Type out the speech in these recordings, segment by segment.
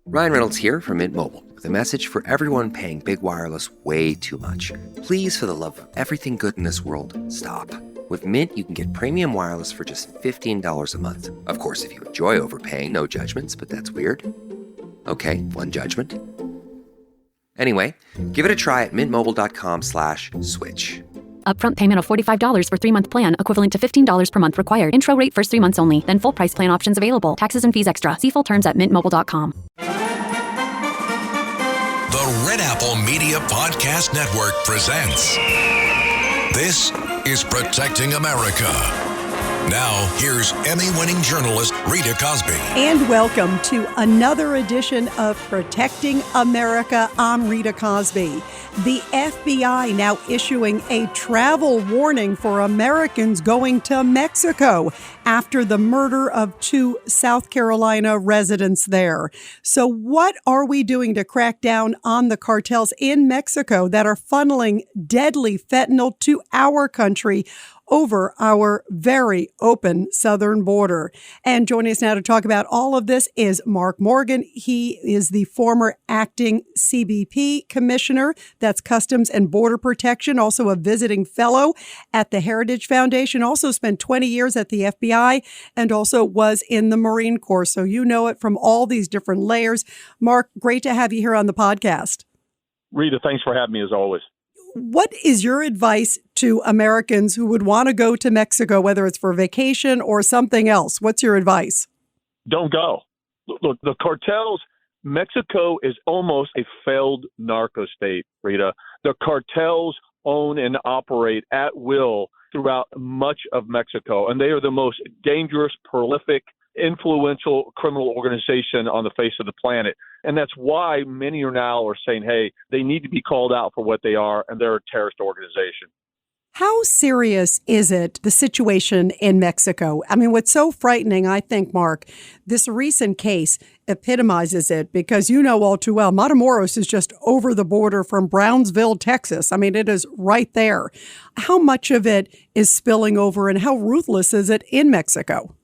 Ryan Reynolds here from Mint Mobile with a message for everyone paying big wireless way too much. Please, for the love of everything good in this world, stop. With Mint, you can get premium wireless for just $15 a month. Of course, if you enjoy overpaying, no judgments, but that's weird. Okay, one judgment. Anyway, give it a try at mintmobile.com/switch. Upfront payment of $45 for 3-month plan, equivalent to $15 per month required. Intro rate first 3 months only, then full price plan options available. Taxes and fees extra. See full terms at mintmobile.com. The Red Apple Media Podcast Network presents This is Protecting America. Now, here's Emmy-winning journalist Rita Cosby. And welcome to another edition of Protecting America. I'm Rita Cosby. The FBI now issuing a travel warning for Americans going to Mexico after the murder of 2 South Carolina residents there. So what are we doing to crack down on the cartels in Mexico that are funneling deadly fentanyl to our country over our very open southern border? And joining us now to talk about all of this is Mark Morgan. He is the former acting CBP commissioner, that's Customs and Border Protection, also a visiting fellow at the Heritage Foundation, also spent 20 years at the FBI, and also was in the Marine Corps. So you know it from all these different layers. Mark, great to have you here on the podcast. Rita, thanks for having me as always. What is your advice to Americans who would want to go to Mexico, whether it's for vacation or something else? What's your advice? Don't go. Look, the cartels, Mexico is almost a failed narco state, Rita. The cartels own and operate at will throughout much of Mexico, and they are the most dangerous, prolific, influential criminal organization on the face of the planet. And that's why many are now saying, hey, they need to be called out for what they are, and they're a terrorist organization. How serious is it, the situation in Mexico? I mean, what's so frightening, I think, Mark, this recent case epitomizes it because you know all too well, Matamoros is just over the border from Brownsville, Texas. I mean, it is right there. How much of it is spilling over and how ruthless is it in Mexico?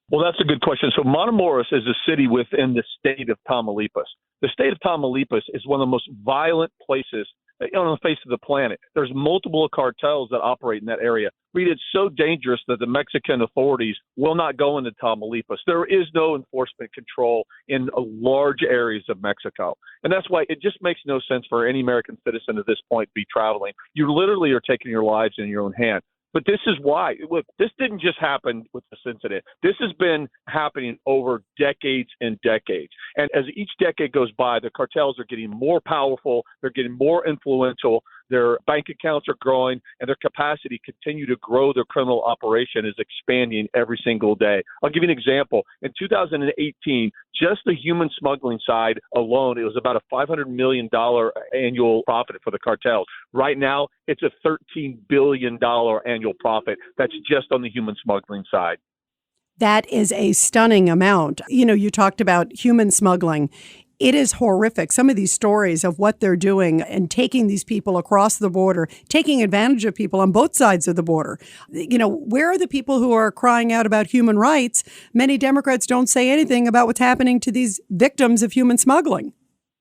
Well, that's a good question. So Matamoros is a city within the state of Tamaulipas. The state of Tamaulipas is one of the most violent places on the face of the planet. There's multiple cartels that operate in that area. Read, it's so dangerous that the Mexican authorities will not go into Tamaulipas. There is no enforcement control in large areas of Mexico. And that's why it just makes no sense for any American citizen at this point to be traveling. You literally are taking your lives in your own hand. But this is why. Look, this didn't just happen with this incident. This has been happening over decades and decades. And as each decade goes by, the cartels are getting more powerful. They're getting more influential. Their bank accounts are growing, and their capacity to continue to grow their criminal operation is expanding every single day. I'll give you an example. In 2018, just the human smuggling side alone, it was about a $500 million annual profit for the cartels. Right now, it's a $13 billion annual profit. That's just on the human smuggling side. That is a stunning amount. You know, you talked about human smuggling. It is horrific. Some of these stories of what they're doing and taking these people across the border, taking advantage of people on both sides of the border. You know, where are the people who are crying out about human rights? Many Democrats don't say anything about what's happening to these victims of human smuggling.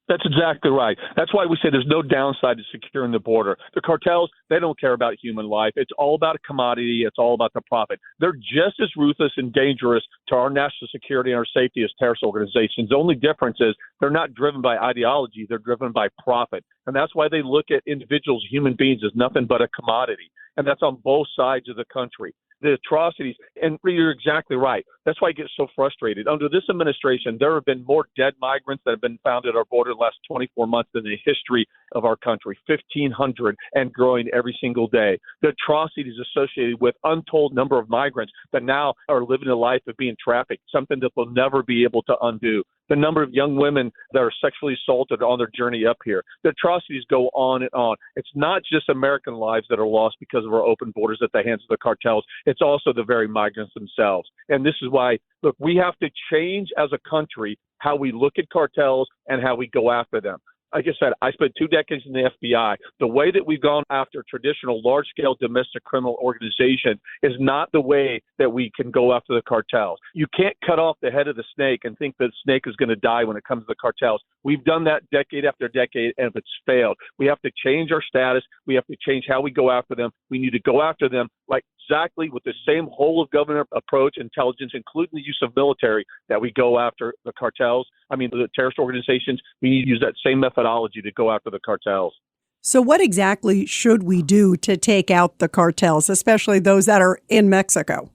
That's exactly right. That's why we say there's no downside to securing the border. The cartels, they don't care about human life. It's all about a commodity. It's all about the profit. They're just as ruthless and dangerous to our national security and our safety as terrorist organizations. The only difference is they're not driven by ideology. They're driven by profit. And that's why they look at individuals, human beings, as nothing but a commodity. And that's on both sides of the country. The atrocities, and you're exactly right. That's why I get so frustrated. Under this administration, there have been more dead migrants that have been found at our border in the last 24 months than the history of our country, 1,500 and growing every single day. The atrocities associated with untold number of migrants that now are living a life of being trafficked, something that they'll never be able to undo. The number of young women that are sexually assaulted on their journey up here. The atrocities go on and on. It's not just American lives that are lost because of our open borders at the hands of the cartels. It's also the very migrants themselves. And this is why, look, we have to change as a country how we look at cartels and how we go after them. Like I said, I spent 2 decades in the FBI. The way that we've gone after traditional large-scale domestic criminal organization is not the way that we can go after the cartels. You can't cut off the head of the snake and think that the snake is going to die when it comes to the cartels. We've done that decade after decade, and it's failed. We have to change our status. We have to change how we go after them. We need to go after them like exactly with the same whole of government approach, intelligence, including the use of military, that we go after the cartels. The terrorist organizations. We need to use that same methodology to go after the cartels. So what exactly should we do to take out the cartels, especially those that are in Mexico?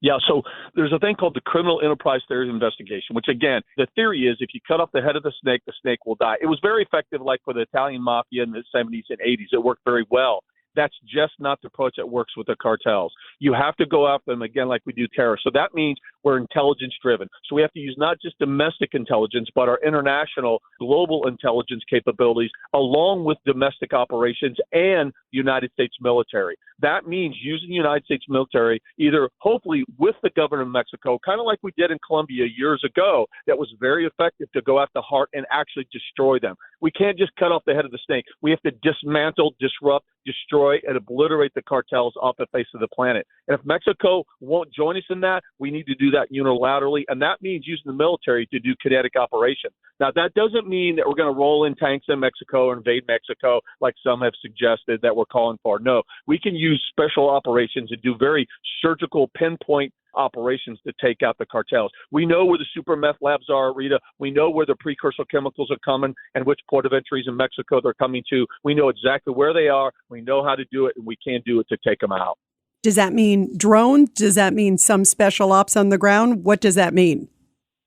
Yeah, so there's a thing called the criminal enterprise theory investigation, which, again, the theory is if you cut off the head of the snake will die. It was very effective, like for the Italian mafia in the 70s and 80s. It worked very well. That's just not the approach that works with the cartels. You have to go after them, again, like we do terrorists. So that means we're intelligence driven. So we have to use not just domestic intelligence, but our international global intelligence capabilities along with domestic operations and United States military. That means using the United States military, either hopefully with the government of Mexico, kind of like we did in Colombia years ago, that was very effective to go after the heart and actually destroy them. We can't just cut off the head of the snake. We have to dismantle, disrupt, destroy, and obliterate the cartels off the face of the planet. And if Mexico won't join us in that, we need to do that unilaterally, and that means using the military to do kinetic operations. Now, that doesn't mean that we're going to roll in tanks in Mexico or invade Mexico like some have suggested that we're calling for. No, we can use special operations and do very surgical pinpoint operations to take out the cartels. We know where the super meth labs are, Rita. We know where the precursor chemicals are coming and which port of entries in Mexico they're coming to. We know exactly where they are. We know how to do it, and we can do it to take them out. Does that mean drones? Does that mean some special ops on the ground? What does that mean?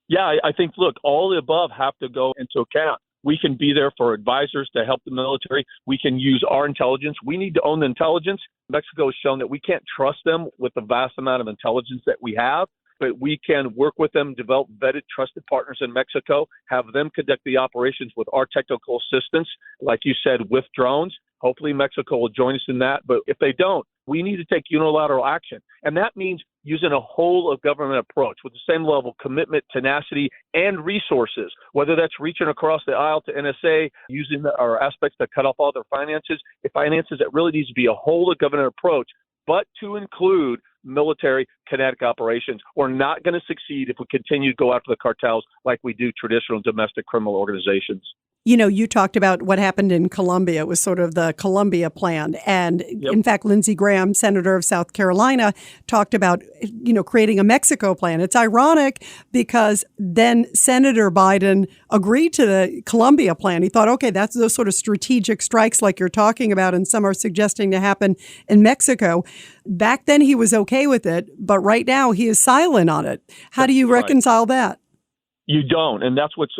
Yeah, I think, look, all the above have to go into account. We can be there for advisors to help the military. We can use our intelligence. We need to own the intelligence. Mexico has shown that we can't trust them with the vast amount of intelligence that we have, but we can work with them, develop vetted, trusted partners in Mexico, have them conduct the operations with our technical assistance, like you said, with drones. Hopefully Mexico will join us in that. But if they don't, we need to take unilateral action. And that means using a whole of government approach with the same level of commitment, tenacity, and resources, whether that's reaching across the aisle to NSA, using our aspects to cut off all their finances. It really needs to be a whole of government approach, but to include military kinetic operations. We're not going to succeed if we continue to go after the cartels like we do traditional domestic criminal organizations. You know, you talked about what happened in Colombia. It was sort of the Colombia plan. And in fact, Lindsey Graham, Senator of South Carolina, talked about, creating a Mexico plan. It's ironic because then Senator Biden agreed to the Colombia plan. He thought, okay, that's those sort of strategic strikes like you're talking about, and some are suggesting to happen in Mexico. Back then he was okay with it, but right now he is silent on it. How do you reconcile that? You don't. And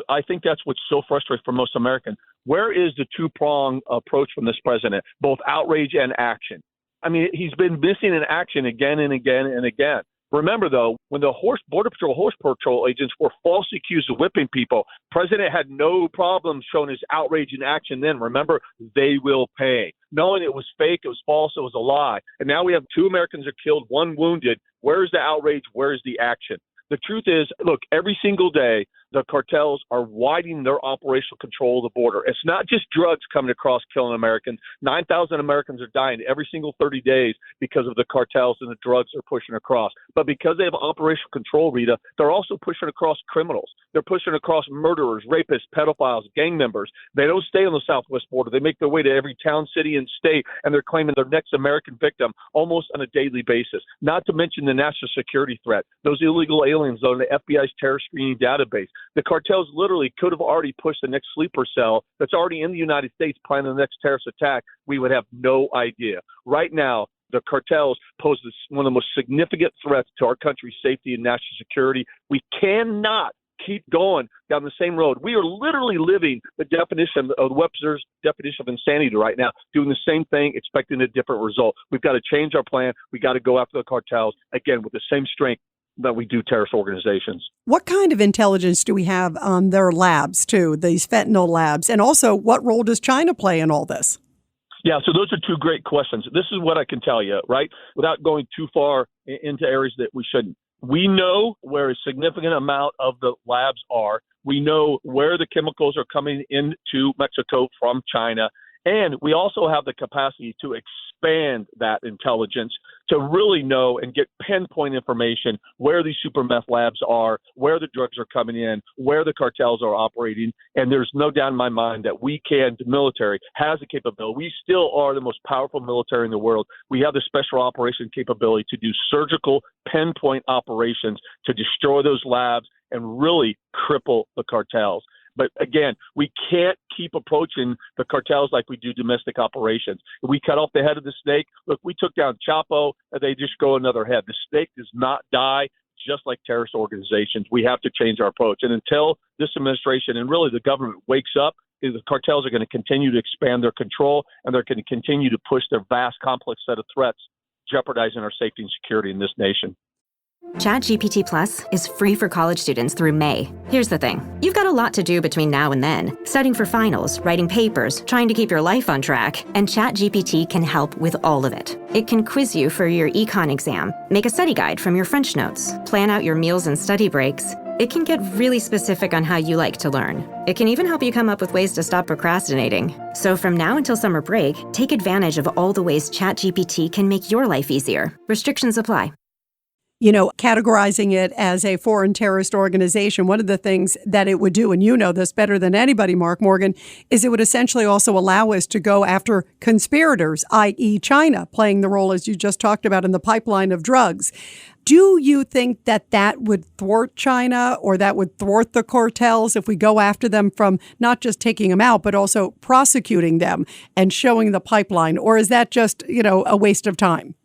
I think that's what's so frustrating for most Americans. Where is the two-pronged approach from this president, both outrage and action? I mean, he's been missing in action again and again and again. Remember, though, when the Border Patrol horse patrol agents were falsely accused of whipping people, president had no problem showing his outrage in action then. Remember, they will pay. Knowing it was fake, it was false, it was a lie. And now we have 2 Americans are killed, 1 wounded. Where's the outrage? Where's the action? The truth is, look, every single day, the cartels are widening their operational control of the border. It's not just drugs coming across killing Americans. 9,000 Americans are dying every single 30 days because of the cartels and the drugs they're pushing across. But because they have operational control, Rita, they're also pushing across criminals. They're pushing across murderers, rapists, pedophiles, gang members. They don't stay on the southwest border. They make their way to every town, city, and state, and they're claiming their next American victim almost on a daily basis. Not to mention the national security threat, those illegal aliens on the FBI's terror screening database. The cartels literally could have already pushed the next sleeper cell that's already in the United States planning the next terrorist attack. We would have no idea. Right now, the cartels pose one of the most significant threats to our country's safety and national security. We cannot keep going down the same road. We are literally living the definition of Webster's definition of insanity right now, doing the same thing, expecting a different result. We've got to change our plan. We got to go after the cartels, again, with the same strength that we do terrorist organizations. What kind of intelligence do we have on their labs, too, these fentanyl labs? And also, what role does China play in all this? Yeah, so those are 2 great questions. This is what I can tell you, right, without going too far into areas that we shouldn't. We know where a significant amount of the labs are. We know where the chemicals are coming into Mexico from China. And we also have the capacity to expand that intelligence to really know and get pinpoint information where these super meth labs are, where the drugs are coming in, where the cartels are operating. And there's no doubt in my mind that the military has the capability. We still are the most powerful military in the world. We have the special operation capability to do surgical pinpoint operations to destroy those labs and really cripple the cartels. But again, we can't keep approaching the cartels like we do domestic operations. If we cut off the head of the snake, look, we took down Chapo, and they just grow another head. The snake does not die, just like terrorist organizations. We have to change our approach. And until this administration and really the government wakes up, the cartels are going to continue to expand their control, and they're going to continue to push their vast, complex set of threats, jeopardizing our safety and security in this nation. ChatGPT Plus is free for college students through May. Here's the thing. You've got a lot to do between now and then. Studying for finals, writing papers, trying to keep your life on track. And ChatGPT can help with all of it. It can quiz you for your econ exam, make a study guide from your French notes, plan out your meals and study breaks. It can get really specific on how you like to learn. It can even help you come up with ways to stop procrastinating. So from now until summer break, take advantage of all the ways ChatGPT can make your life easier. Restrictions apply. You know, categorizing it as a foreign terrorist organization, one of the things that it would do, and you know this better than anybody, Mark Morgan, is it would essentially also allow us to go after conspirators, i.e. China, playing the role, as you just talked about, in the pipeline of drugs. Do you think that that would thwart China, or that would thwart the cartels if we go after them from not just taking them out, but also prosecuting them and showing the pipeline? Or is that just, a waste of time?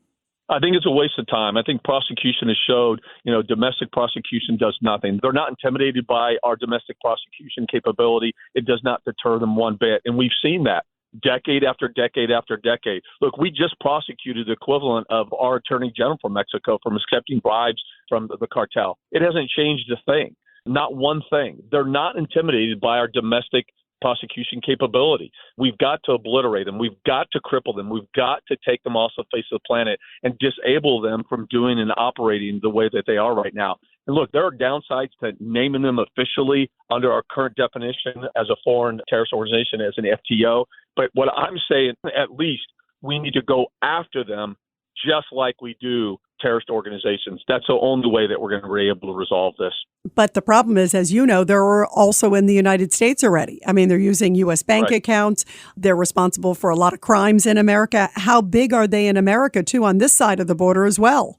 I think it's a waste of time. I think prosecution has showed, domestic prosecution does nothing. They're not intimidated by our domestic prosecution capability. It does not deter them one bit. And we've seen that decade after decade after decade. Look, we just prosecuted the equivalent of our attorney general from Mexico from accepting bribes from the cartel. It hasn't changed a thing, not one thing. They're not intimidated by our domestic prosecution capability. We've got to obliterate them. We've got to cripple them. We've got to take them off the face of the planet and disable them from doing and operating the way that they are right now. And look, there are downsides to naming them officially under our current definition as a foreign terrorist organization, as an FTO. But what I'm saying, at least we need to go after them just like we do terrorist organizations. That's the only way that we're going to be able to resolve this. But the problem is, as you know, they're also in the United States already. I mean, they're using U.S. bank accounts. They're responsible for a lot of crimes in America. How big are they in America, too, on this side of the border as well?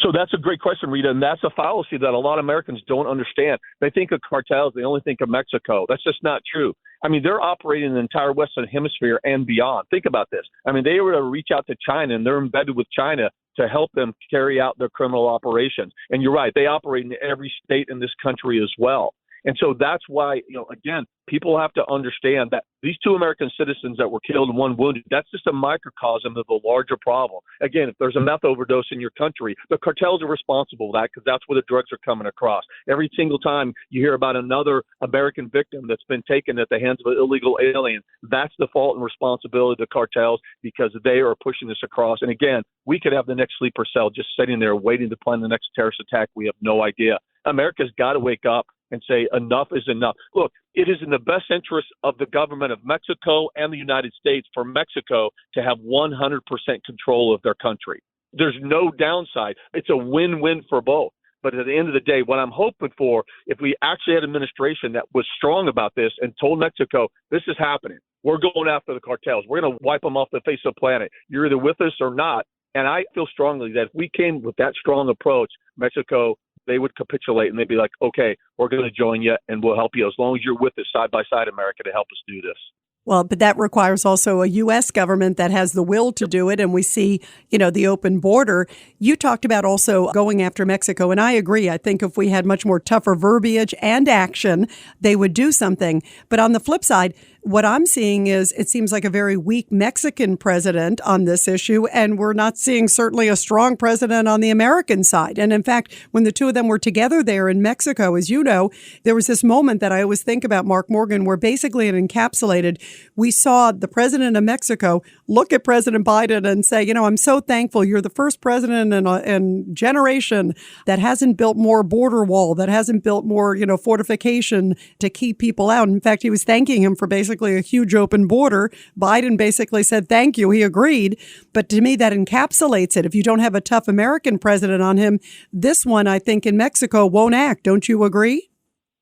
So that's a great question, Rita, and that's a fallacy that a lot of Americans don't understand. They think of cartels, they only think of Mexico. That's just not true. I mean, they're operating in the entire Western Hemisphere and beyond. Think about this. I mean, they were to reach out to China, and they're embedded with China to help them carry out their criminal operations. And you're right, they operate in every state in this country as well. And so that's why, again, people have to understand that these two American citizens that were killed and one wounded, that's just a microcosm of a larger problem. Again, if there's a meth overdose in your country, the cartels are responsible for that because that's where the drugs are coming across. Every single time you hear about another American victim that's been taken at the hands of an illegal alien, that's the fault and responsibility of the cartels because they are pushing this across. And again, we could have the next sleeper cell just sitting there waiting to plan the next terrorist attack. We have no idea. America's got to wake up and say enough is enough. Look, it is in the best interest of the government of Mexico and the United States for Mexico to have 100% control of their country. There's no downside. It's a win-win for both. But at the end of the day, what I'm hoping for, if we actually had an administration that was strong about this and told Mexico, this is happening. We're going after the cartels. We're going to wipe them off the face of the planet. You're either with us or not. And I feel strongly that if we came with that strong approach, Mexico, they would capitulate and they'd be like, okay, we're going to join you and we'll help you as long as you're with us side by side, America, to help us do this. Well, but that requires also a U.S. government that has the will to do it. And we see, the open border. You talked about also going after Mexico. And I agree. I think if we had much more tougher verbiage and action, they would do something. But on the flip side, what I'm seeing is it seems like a very weak Mexican president on this issue, and we're not seeing certainly a strong president on the American side. And in fact, when the two of them were together there in Mexico, as you know, there was this moment that I always think about, Mark Morgan, where basically it encapsulated, we saw the president of Mexico look at President Biden and say, you know, I'm so thankful you're the first president in a generation that hasn't built more border wall, that hasn't built more, you know, fortification to keep people out. In fact, he was thanking him for basically a huge open border. Biden basically said, thank you. He agreed. But to me, that encapsulates it. If you don't have a tough American president on him, this one, I think, in Mexico won't act. Don't you agree?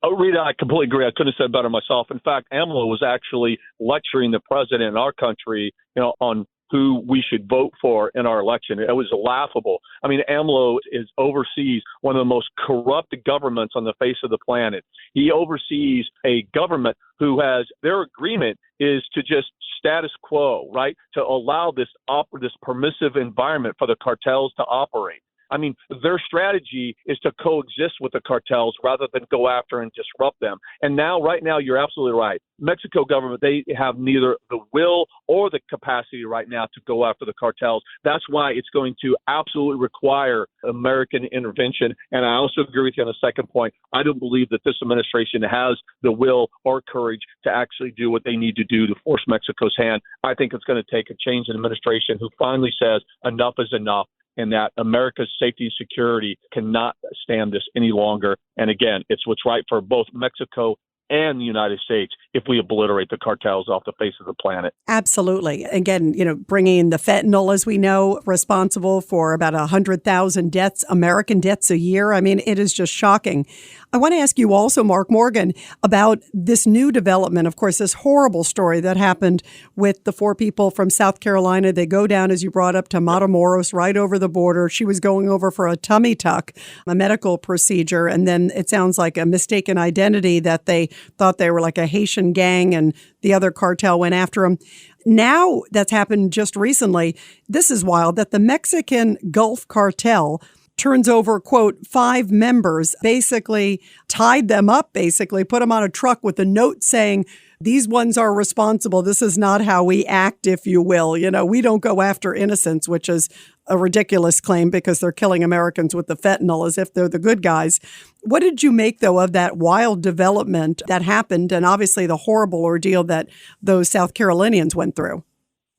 Oh, Rita, I completely agree. I couldn't have said better myself. In fact, AMLO was actually lecturing the president in our country, you know, on who we should vote for in our election. It was laughable. I mean, AMLO oversees one of the most corrupt governments on the face of the planet. He oversees a government who has their agreement is to just status quo, right? To allow this permissive environment for the cartels to operate. I mean, their strategy is to coexist with the cartels rather than go after and disrupt them. And now, right now, you're absolutely right. Mexico government, they have neither the will or the capacity right now to go after the cartels. That's why it's going to absolutely require American intervention. And I also agree with you on the second point. I don't believe that this administration has the will or courage to actually do what they need to do to force Mexico's hand. I think it's going to take a change in administration who finally says enough is enough, and that America's safety and security cannot stand this any longer. And again, it's what's right for both Mexico and the United States if we obliterate the cartels off the face of the planet. Absolutely. Again, you know, bringing in the fentanyl, as we know, responsible for about 100,000 deaths, American deaths a year. I mean, it is just shocking. I want to ask you also, Mark Morgan, about this new development. Of course, this horrible story that happened with the 4 people from South Carolina. They go down, as you brought up, to Matamoros, right over the border. She was going over for a tummy tuck, a medical procedure. And then it sounds like a mistaken identity that they thought they were like a Haitian gang and the other cartel went after them. Now that's happened just recently. This is wild that the Mexican Gulf cartel turns over, quote, 5 members, basically tied them up, basically put them on a truck with a note saying, these ones are responsible. This is not how we act, if you will. You know, we don't go after innocents, which is a ridiculous claim because they're killing Americans with the fentanyl as if they're the good guys. What did you make, though, of that wild development that happened and obviously the horrible ordeal that those South Carolinians went through?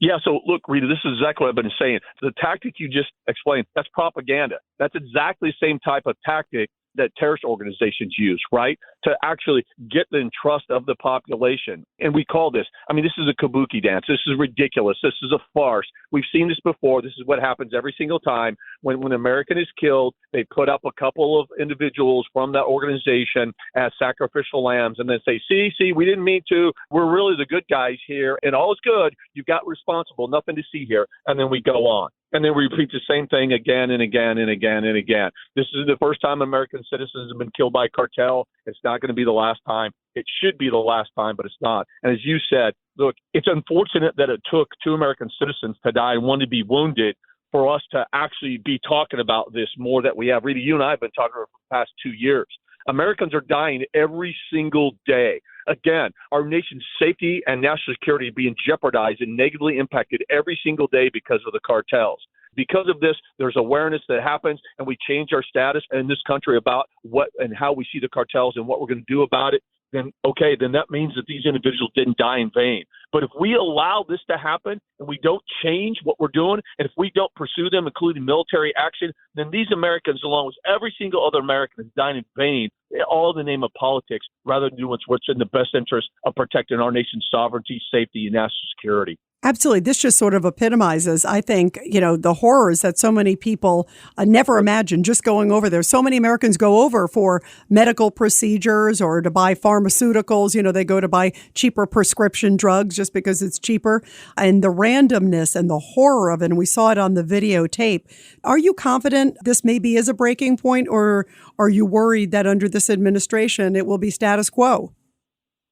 Yeah, so look, Rita, this is exactly what I've been saying. The tactic you just explained, that's propaganda. That's exactly the same type of tactic that terrorist organizations use, right? To actually get the trust of the population. And we call this, I mean, this is a kabuki dance. This is ridiculous. This is a farce. We've seen this before. This is what happens every single time. When an American is killed, they put up a couple of individuals from that organization as sacrificial lambs and then say, see, we didn't mean to. We're really the good guys here. And all is good. You've got responsible. Nothing to see here. And then we go on. And then we repeat the same thing again and again and again and again. This is the first time American citizens have been killed by cartel. It's not going to be the last time. It should be the last time, but it's not. And as you said, look, it's unfortunate that it took 2 American citizens to die and 1 to be wounded for us to actually be talking about this more that we have. Rita, you and I have been talking about it for the past 2 years. Americans are dying every single day. Again, our nation's safety and national security being jeopardized and negatively impacted every single day because of the cartels. Because of this, there's awareness that happens, and we change our status in this country about what and how we see the cartels and what we're going to do about it. Then that means that these individuals didn't die in vain. But if we allow this to happen and we don't change what we're doing, and if we don't pursue them, including military action, then these Americans, along with every single other American, is dying in vain, all in the name of politics, rather than doing what's in the best interest of protecting our nation's sovereignty, safety, and national security. Absolutely. This just sort of epitomizes, I think, you know, the horrors that so many people never imagined just going over there. So many Americans go over for medical procedures or to buy pharmaceuticals. You know, they go to buy cheaper prescription drugs just because it's cheaper. And the randomness and the horror of it, and we saw it on the videotape. Are you confident this maybe is a breaking point, or are you worried that under this administration it will be status quo?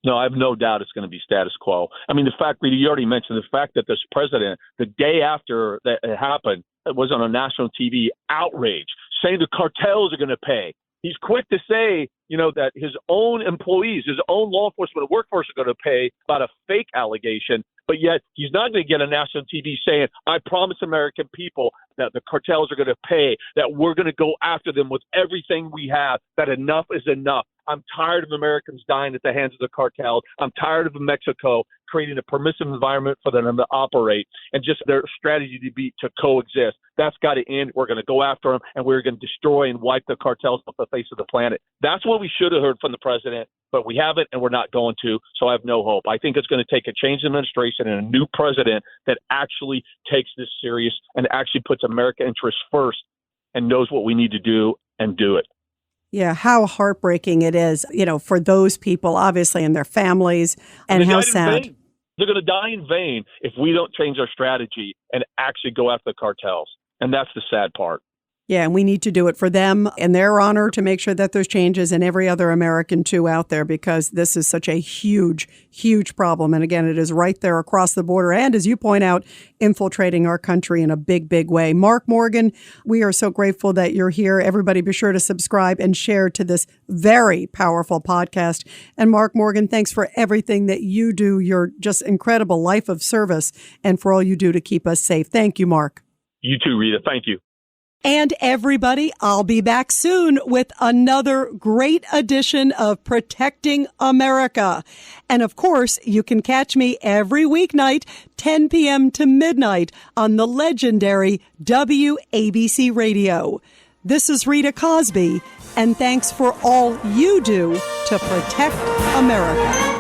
No, I have no doubt it's going to be status quo. I mean, the fact, Rita, you already mentioned the fact that this president, the day after that it happened, it was on a national TV outrage, saying the cartels are going to pay. He's quick to say, that his own employees, his own law enforcement workforce are going to pay about a fake allegation, but yet he's not going to get on national TV saying, I promise American people that the cartels are going to pay, that we're going to go after them with everything we have, that enough is enough. I'm tired of Americans dying at the hands of the cartels. I'm tired of Mexico creating a permissive environment for them to operate and just their strategy to coexist. That's got to end. We're going to go after them, and we're going to destroy and wipe the cartels off the face of the planet. That's what we should have heard from the president, but we haven't, and we're not going to, so I have no hope. I think it's going to take a change in administration and a new president that actually takes this serious and actually puts American interests first and knows what we need to do and do it. Yeah, how heartbreaking it is, for those people, obviously, and their families, and how sad. They're going to die in vain if we don't change our strategy and actually go after the cartels. And that's the sad part. Yeah, and we need to do it for them and their honor to make sure that there's changes, and every other American too out there, because this is such a huge, huge problem. And again, it is right there across the border. And as you point out, infiltrating our country in a big, big way. Mark Morgan, we are so grateful that you're here. Everybody be sure to subscribe and share to this very powerful podcast. And Mark Morgan, thanks for everything that you do, your just incredible life of service, and for all you do to keep us safe. Thank you, Mark. You too, Rita. Thank you. And everybody, I'll be back soon with another great edition of Protecting America. And of course, you can catch me every weeknight, 10 p.m. to midnight on the legendary WABC Radio. This is Rita Cosby, and thanks for all you do to protect America.